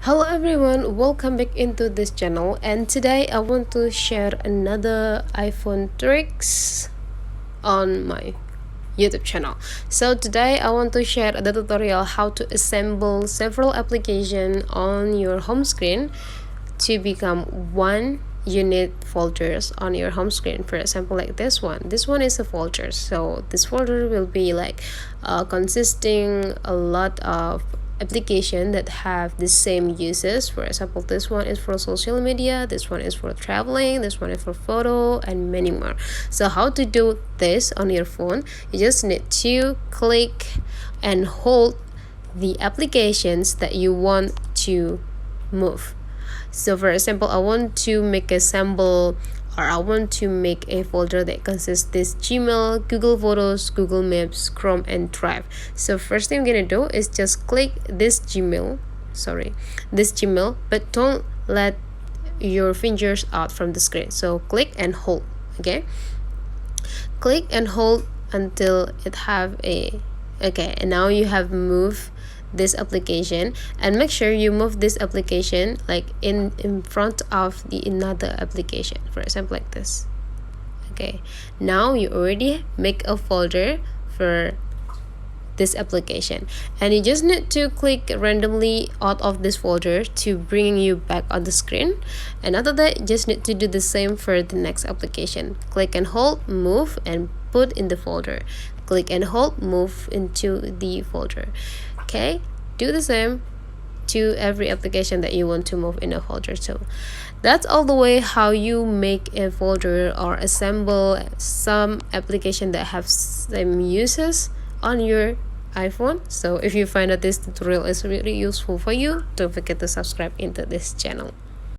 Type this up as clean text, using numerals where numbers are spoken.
Hello everyone, welcome back into this channel, and today I want to share another iPhone tricks on my YouTube channel. So today I want to share the tutorial how to assemble several applications on your home screen to become one unit folders on your home screen. For example, like this one is a folder, so this folder will be like consisting a lot of application that have the same uses. For example, this one is for social media, this one is for traveling, this one is for photo, and many more. So how to do this on your phone? You just need to click and hold the applications that you want to move. So for example, I want to make a sample, or I want to make a folder that consists this Gmail, Google Photos, Google Maps, Chrome, and Drive. So first thing I'm gonna do is just click this Gmail, but don't let your fingers out from the screen. So click and hold, okay? Click and hold until it have a, okay, and now you have moved this application, and make sure you move this application like in front of the another application, for example like this. Okay, now you already make a folder for this application, and you just need to click randomly out of this folder to bring you back on the screen. And after that, you just need to do the same for the next application. Click and hold, move, and put in the folder. Click and hold, move into the folder. Okay, do the same to every application that you want to move in a folder. So that's all the way how you make a folder or assemble some application that have same uses on your iPhone. So if you find that this tutorial is really useful for you, don't forget to subscribe into this channel.